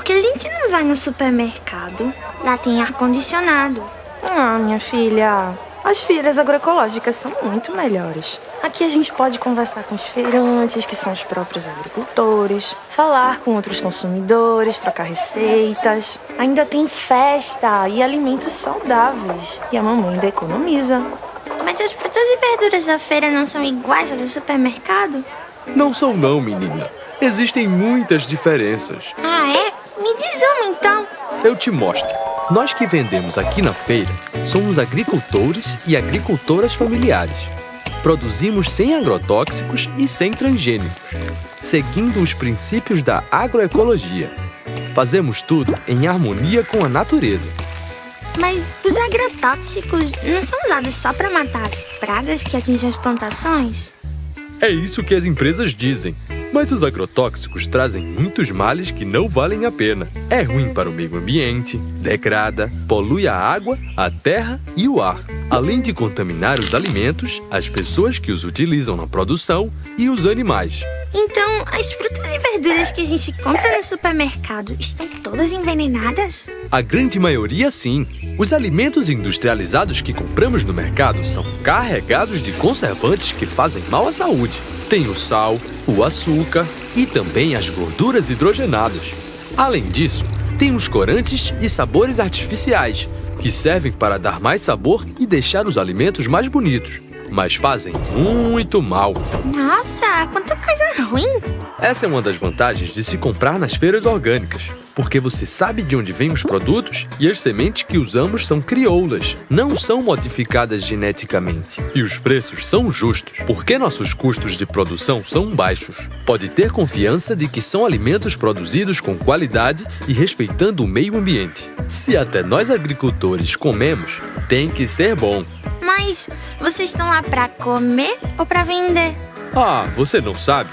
que a gente não vai no supermercado? Lá tem ar-condicionado. Ah, minha filha, as feiras agroecológicas são muito melhores. Aqui a gente pode conversar com os feirantes, que são os próprios agricultores, falar com outros consumidores, trocar receitas. Ainda tem festa e alimentos saudáveis. E a mamãe ainda economiza. Mas as frutas e verduras da feira não são iguais às do supermercado? Não são não, menina. Existem muitas diferenças. Ah, é? Me diz uma, então. Eu te mostro. Nós que vendemos aqui na feira somos agricultores e agricultoras familiares. Produzimos sem agrotóxicos e sem transgênicos, seguindo os princípios da agroecologia. Fazemos tudo em harmonia com a natureza. Mas os agrotóxicos não são usados só para matar as pragas que atingem as plantações? É isso que as empresas dizem. Mas os agrotóxicos trazem muitos males que não valem a pena. É ruim para o meio ambiente, degrada, polui a água, a terra e o ar, além de contaminar os alimentos, as pessoas que os utilizam na produção e os animais. Então, as frutas e verduras que a gente compra no supermercado estão todas envenenadas? A grande maioria, sim. Os alimentos industrializados que compramos no mercado são carregados de conservantes que fazem mal à saúde. Tem o sal, o açúcar e também as gorduras hidrogenadas. Além disso, tem os corantes e sabores artificiais, que servem para dar mais sabor e deixar os alimentos mais bonitos, mas fazem muito mal. Nossa, quanta coisa ruim! Essa é uma das vantagens de se comprar nas feiras orgânicas, porque você sabe de onde vêm os produtos e as sementes que usamos são crioulas, não são modificadas geneticamente. E os preços são justos, porque nossos custos de produção são baixos. Pode ter confiança de que são alimentos produzidos com qualidade e respeitando o meio ambiente. Se até nós agricultores comemos, tem que ser bom. Mas vocês estão lá para comer ou para vender? Ah, você não sabe?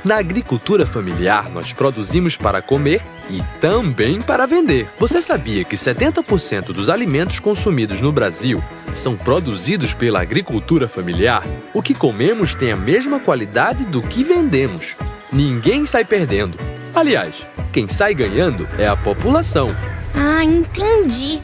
Na agricultura familiar, nós produzimos para comer e também para vender. Você sabia que 70% dos alimentos consumidos no Brasil são produzidos pela agricultura familiar? O que comemos tem a mesma qualidade do que vendemos. Ninguém sai perdendo. Aliás, quem sai ganhando é a população. Ah, entendi.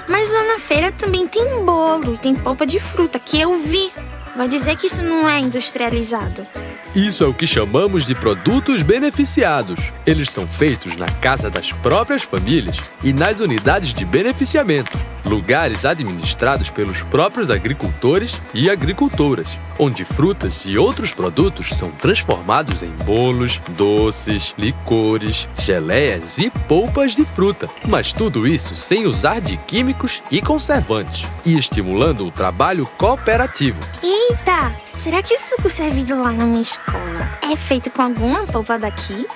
Mas lá na feira também tem bolo e tem polpa de fruta, que eu vi. Vai dizer que isso não é industrializado? Isso é o que chamamos de produtos beneficiados. Eles são feitos na casa das próprias famílias e nas unidades de beneficiamento, lugares administrados pelos próprios agricultores e agricultoras, onde frutas e outros produtos são transformados em bolos, doces, licores, geleias e polpas de fruta. Mas tudo isso sem usar de químicos e conservantes, e estimulando o trabalho cooperativo. Eita! Será que o suco servido lá na minha escola é feito com alguma polpa daqui?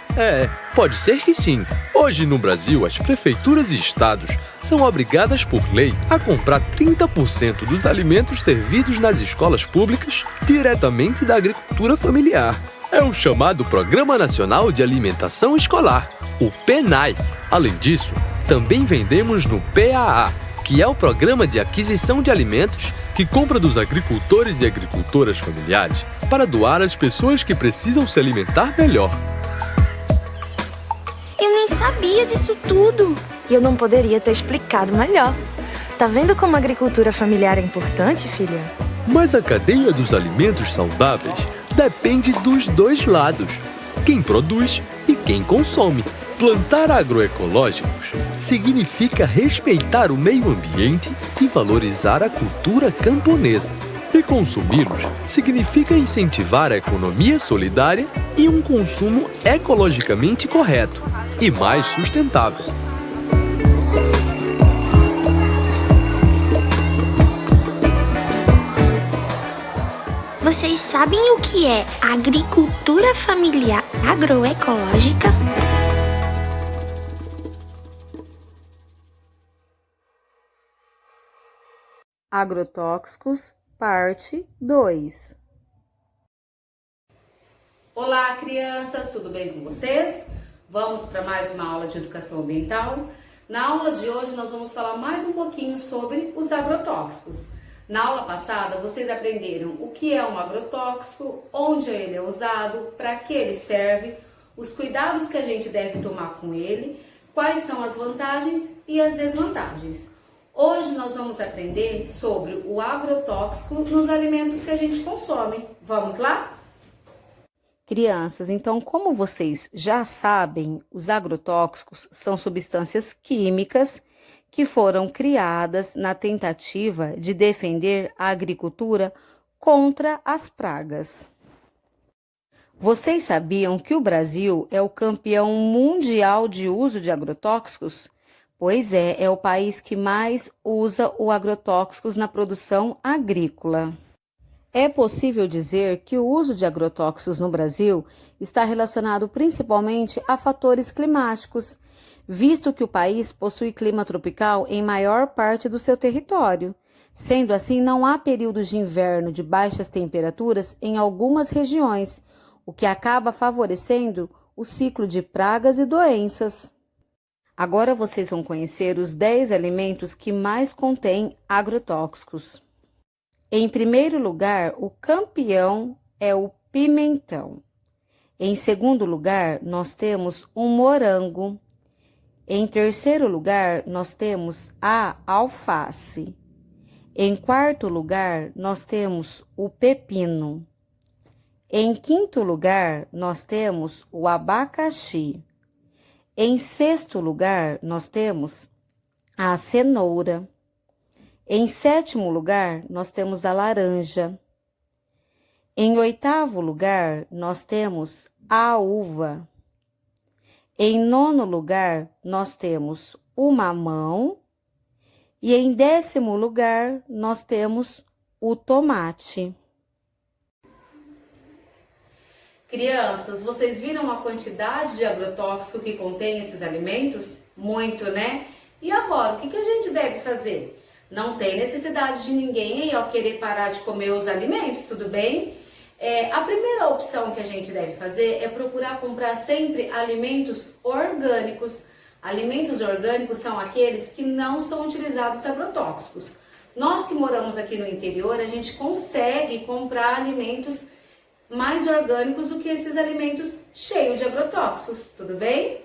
Pode ser que sim. Hoje no Brasil, as prefeituras e estados são obrigadas por lei a comprar 30% dos alimentos servidos nas escolas públicas diretamente da agricultura familiar. É o chamado Programa Nacional de Alimentação Escolar, o PNAE. Além disso, também vendemos no PAA, que é o Programa de Aquisição de Alimentos que compra dos agricultores e agricultoras familiares para doar às pessoas que precisam se alimentar melhor. Eu nem sabia disso tudo. E eu não poderia ter explicado melhor. Tá vendo como a agricultura familiar é importante, filha? Mas a cadeia dos alimentos saudáveis depende dos dois lados, quem produz e quem consome. Plantar agroecológicos significa respeitar o meio ambiente e valorizar a cultura camponesa. E consumi-los significa incentivar a economia solidária e um consumo ecologicamente correto e mais sustentável. Vocês sabem o que é agricultura familiar agroecológica? Agrotóxicos, parte 2. Olá, crianças, tudo bem com vocês? Vamos para mais uma aula de educação ambiental. Na aula de hoje nós vamos falar mais um pouquinho sobre os agrotóxicos. Na aula passada vocês aprenderam o que é um agrotóxico, onde ele é usado, para que ele serve, os cuidados que a gente deve tomar com ele, quais são as vantagens e as desvantagens. Hoje nós vamos aprender sobre o agrotóxico nos alimentos que a gente consome. Vamos lá? Crianças, então, como vocês já sabem, os agrotóxicos são substâncias químicas que foram criadas na tentativa de defender a agricultura contra as pragas. Vocês sabiam que o Brasil é o campeão mundial de uso de agrotóxicos? Pois é o país que mais usa o agrotóxicos na produção agrícola. É possível dizer que o uso de agrotóxicos no Brasil está relacionado principalmente a fatores climáticos, visto que o país possui clima tropical em maior parte do seu território. Sendo assim, não há períodos de inverno de baixas temperaturas em algumas regiões, o que acaba favorecendo o ciclo de pragas e doenças. Agora vocês vão conhecer os 10 alimentos que mais contêm agrotóxicos. Em primeiro lugar, o campeão é o pimentão. Em segundo lugar, nós temos o morango. Em terceiro lugar, nós temos a alface. Em quarto lugar, nós temos o pepino. Em quinto lugar, nós temos o abacaxi. Em sexto lugar, nós temos a cenoura. Em sétimo lugar, nós temos a laranja. Em oitavo lugar, nós temos a uva. Em nono lugar, nós temos o mamão. E em 10º lugar, nós temos o tomate. Crianças, vocês viram a quantidade de agrotóxico que contém esses alimentos? Muito, né? E agora, o que a gente deve fazer? Não tem necessidade de ninguém aí, ó, querer parar de comer os alimentos, tudo bem? A primeira opção que a gente deve fazer é procurar comprar sempre alimentos orgânicos. Alimentos orgânicos são aqueles que não são utilizados agrotóxicos. Nós que moramos aqui no interior, a gente consegue comprar alimentos mais orgânicos do que esses alimentos cheios de agrotóxicos, tudo bem?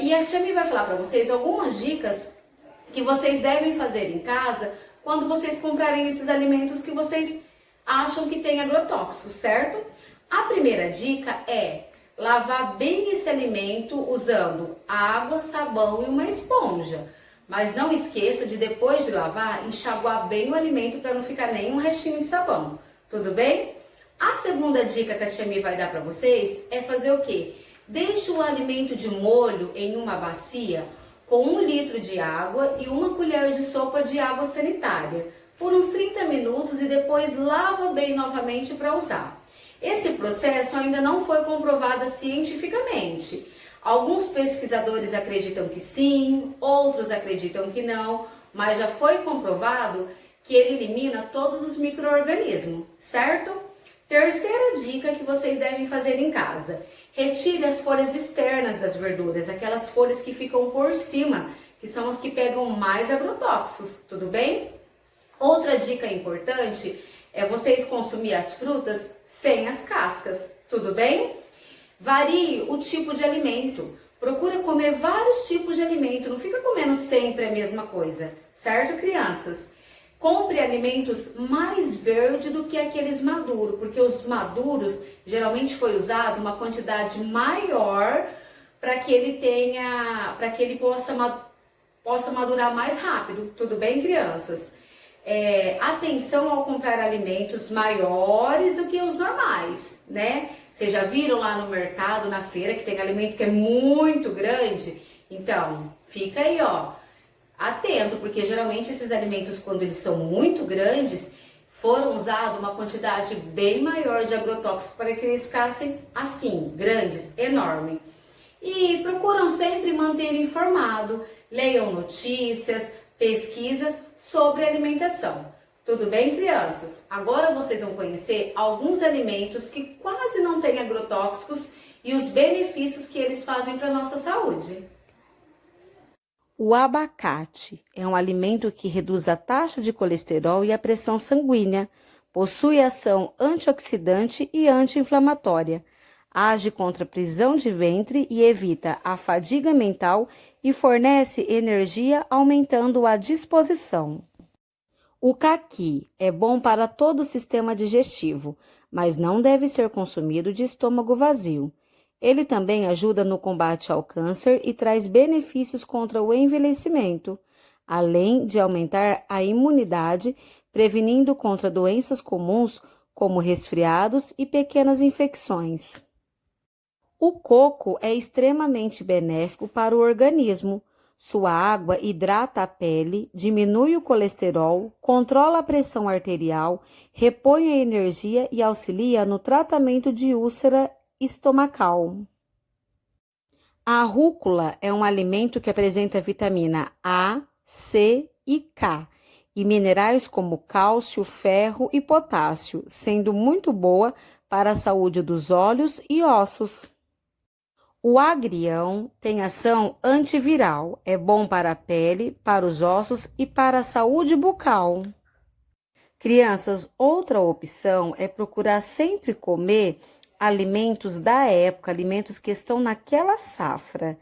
E a tia Mi vai falar para vocês algumas dicas que vocês devem fazer em casa quando vocês comprarem esses alimentos que vocês acham que tem agrotóxicos, certo? A primeira dica é lavar bem esse alimento usando água, sabão e uma esponja. Mas não esqueça de, depois de lavar, enxaguar bem o alimento para não ficar nenhum restinho de sabão, tudo bem? A segunda dica que a tia Mi vai dar para vocês é fazer o quê? Deixe o alimento de molho em uma bacia com 1 litro de água e 1 colher de sopa de água sanitária por uns 30 minutos e depois lava bem novamente para usar. Esse processo ainda não foi comprovado cientificamente. Alguns pesquisadores acreditam que sim, outros acreditam que não, mas já foi comprovado que ele elimina todos os micro-organismos, certo? Terceira dica que vocês devem fazer em casa: retire as folhas externas das verduras, aquelas folhas que ficam por cima, que são as que pegam mais agrotóxicos, tudo bem? Outra dica importante é vocês consumir as frutas sem as cascas, tudo bem? Varie o tipo de alimento, procura comer vários tipos de alimento, não fica comendo sempre a mesma coisa, certo, crianças? Compre alimentos mais verdes do que aqueles maduros, porque os maduros geralmente foi usado uma quantidade maior para que ele possa madurar mais rápido. Tudo bem, crianças? Atenção ao comprar alimentos maiores do que os normais, né? Vocês já viram lá no mercado, na feira, que tem alimento que é muito grande? Então, fica aí, ó, atento, porque geralmente esses alimentos, quando eles são muito grandes, foram usados uma quantidade bem maior de agrotóxicos para que eles ficassem assim, grandes, enormes. E procuram sempre manter informado, leiam notícias, pesquisas sobre alimentação. Tudo bem, crianças? Agora vocês vão conhecer alguns alimentos que quase não têm agrotóxicos e os benefícios que eles fazem para a nossa saúde. O abacate é um alimento que reduz a taxa de colesterol e a pressão sanguínea, possui ação antioxidante e anti-inflamatória. age contra a prisão de ventre e evita a fadiga mental e fornece energia, aumentando a disposição. O caqui é bom para todo o sistema digestivo, mas não deve ser consumido de estômago vazio. Ele também ajuda no combate ao câncer e traz benefícios contra o envelhecimento, além de aumentar a imunidade, prevenindo contra doenças comuns como resfriados e pequenas infecções. O coco é extremamente benéfico para o organismo. Sua água hidrata a pele, diminui o colesterol, controla a pressão arterial, repõe a energia e auxilia no tratamento de úlcera estomacal. A rúcula é um alimento que apresenta vitamina A, C e K e minerais como cálcio, ferro e potássio, sendo muito boa para a saúde dos olhos e ossos. O agrião tem ação antiviral, é bom para a pele, para os ossos e para a saúde bucal. Crianças, outra opção é procurar sempre comer alimentos da época, alimentos que estão naquela safra.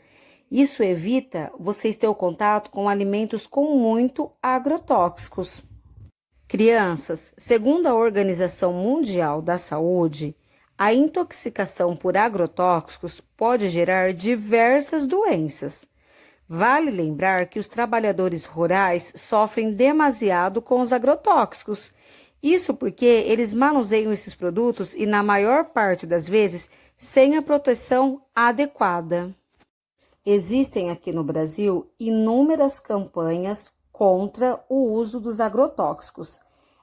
Isso evita vocês terem contato com alimentos com muito agrotóxicos. Crianças, segundo a Organização Mundial da Saúde, a intoxicação por agrotóxicos pode gerar diversas doenças. Vale lembrar que os trabalhadores rurais sofrem demasiado com os agrotóxicos. Isso porque eles manuseiam esses produtos e, na maior parte das vezes, sem a proteção adequada. Existem aqui no Brasil inúmeras campanhas contra o uso dos agrotóxicos.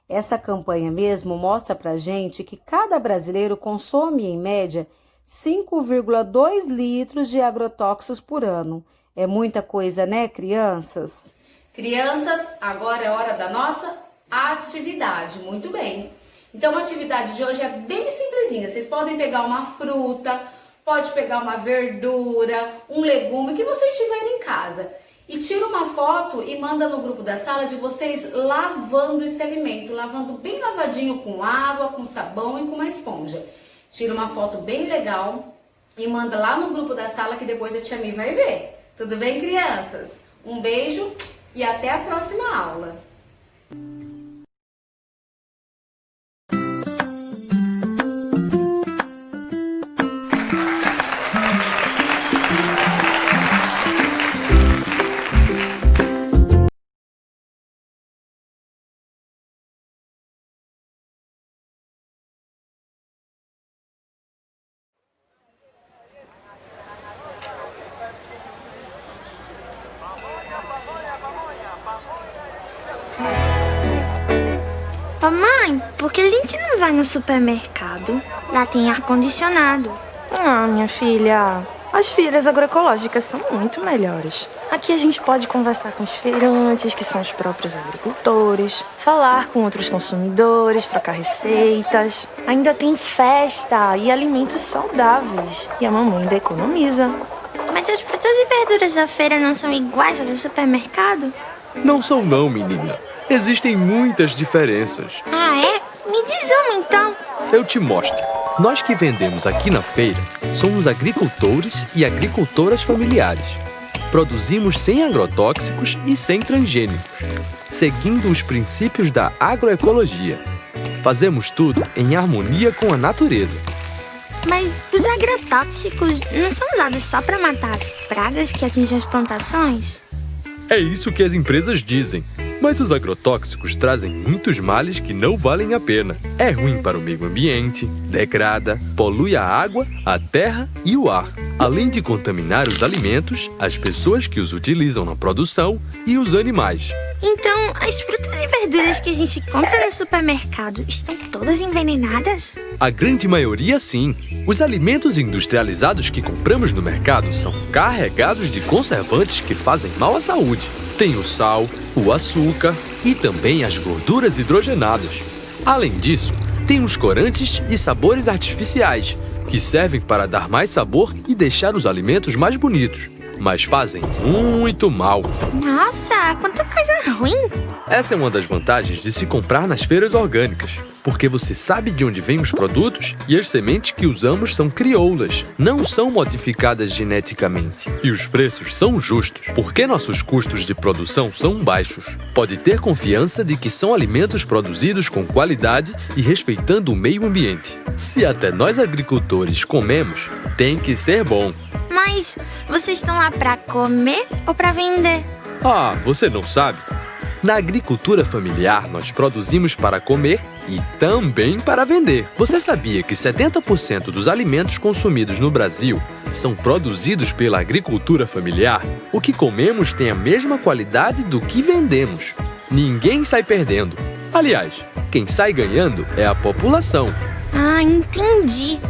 Essa campanha mesmo mostra pra gente que cada brasileiro consome, em média, 5,2 litros de agrotóxicos por ano. É muita coisa, né, crianças? Crianças, agora é hora da nossa atividade. Muito bem. Então, a atividade de hoje é bem simplesinha. Vocês podem pegar uma fruta, pode pegar uma verdura, um legume que vocês tiverem em casa. E tira uma foto e manda no grupo da sala de vocês lavando esse alimento, lavando bem lavadinho com água, com sabão e com uma esponja. Tira uma foto bem legal e manda lá no grupo da sala que depois a tia Mi vai ver. Tudo bem, crianças? Um beijo e até a próxima aula. Ô mãe, por que a gente não vai no supermercado? Lá tem ar-condicionado. Ah, minha filha, as feiras agroecológicas são muito melhores. Aqui a gente pode conversar com os feirantes, que são os próprios agricultores, falar com outros consumidores, trocar receitas. Ainda tem festa e alimentos saudáveis. E a mamãe ainda economiza. Mas as frutas e verduras da feira não são iguais às do supermercado? Não são não, menina. Existem muitas diferenças. Ah, é? Me diz uma, então. Eu te mostro. Nós que vendemos aqui na feira somos agricultores e agricultoras familiares. Produzimos sem agrotóxicos e sem transgênicos, seguindo os princípios da agroecologia. Fazemos tudo em harmonia com a natureza. Mas os agrotóxicos não são usados só para matar as pragas que atingem as plantações? É isso que as empresas dizem. Mas os agrotóxicos trazem muitos males que não valem a pena. É ruim para o meio ambiente, degrada, polui a água, a terra e o ar, além de contaminar os alimentos, as pessoas que os utilizam na produção e os animais. Então, as frutas e verduras que a gente compra no supermercado estão todas envenenadas? A grande maioria, sim. Os alimentos industrializados que compramos no mercado são carregados de conservantes que fazem mal à saúde. Tem o sal, o açúcar e também as gorduras hidrogenadas. Além disso, tem os corantes e sabores artificiais, que servem para dar mais sabor e deixar os alimentos mais bonitos, mas fazem muito mal. Nossa, quanta coisa ruim! Essa é uma das vantagens de se comprar nas feiras orgânicas. porque você sabe de onde vêm os produtos e as sementes que usamos são crioulas, não são modificadas geneticamente. E os preços são justos, porque nossos custos de produção são baixos. Pode ter confiança de que são alimentos produzidos com qualidade e respeitando o meio ambiente. Se até nós agricultores comemos, tem que ser bom. Mas vocês estão lá pra comer ou pra vender? Ah, você não sabe? Na agricultura familiar, nós produzimos para comer e também para vender. Você sabia que 70% dos alimentos consumidos no Brasil são produzidos pela agricultura familiar? O que comemos tem a mesma qualidade do que vendemos. Ninguém sai perdendo. Aliás, quem sai ganhando é a população. Ah, entendi.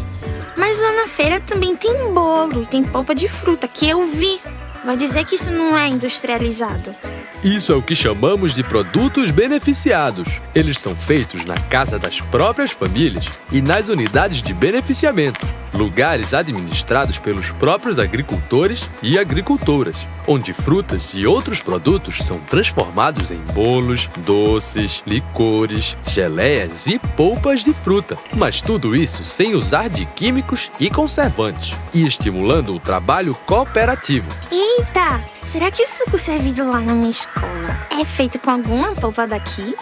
Mas lá na feira também tem bolo e tem polpa de fruta, que eu vi. Vai dizer que isso não é industrializado? Isso é o que chamamos de produtos beneficiados. Eles são feitos na casa das próprias famílias e nas unidades de beneficiamento, lugares administrados pelos próprios agricultores e agricultoras, onde frutas e outros produtos são transformados em bolos, doces, licores, geleias e polpas de fruta. Mas tudo isso sem usar de químicos e conservantes, e estimulando o trabalho cooperativo. Eita! Será que o suco servido lá na minha escola é feito com alguma polpa daqui?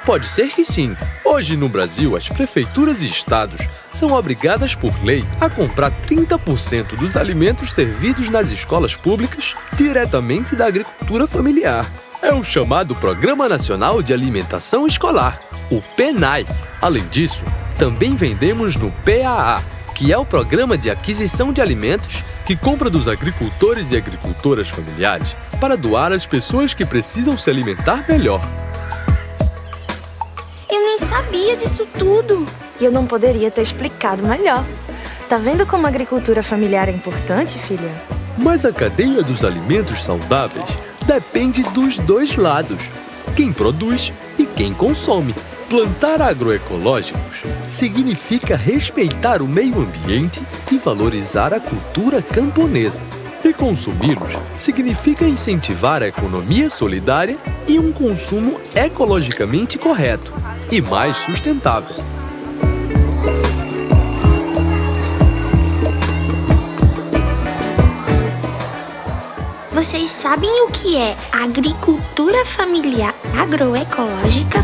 Pode ser que sim. Hoje no Brasil, as prefeituras e estados são obrigadas por lei a comprar 30% dos alimentos servidos nas escolas públicas diretamente da agricultura familiar. É o chamado Programa Nacional de Alimentação Escolar, o PNAE. Além disso, também vendemos no PAA, que é o Programa de Aquisição de Alimentos que compra dos agricultores e agricultoras familiares para doar às pessoas que precisam se alimentar melhor. Eu nem sabia disso tudo. E eu não poderia ter explicado melhor. Tá vendo como a agricultura familiar é importante, filha? Mas a cadeia dos alimentos saudáveis depende dos dois lados, quem produz e quem consome. Plantar agroecológicos significa respeitar o meio ambiente e valorizar a cultura camponesa. E consumi-los significa incentivar a economia solidária e um consumo ecologicamente correto e mais sustentável. Vocês sabem o que é agricultura familiar agroecológica?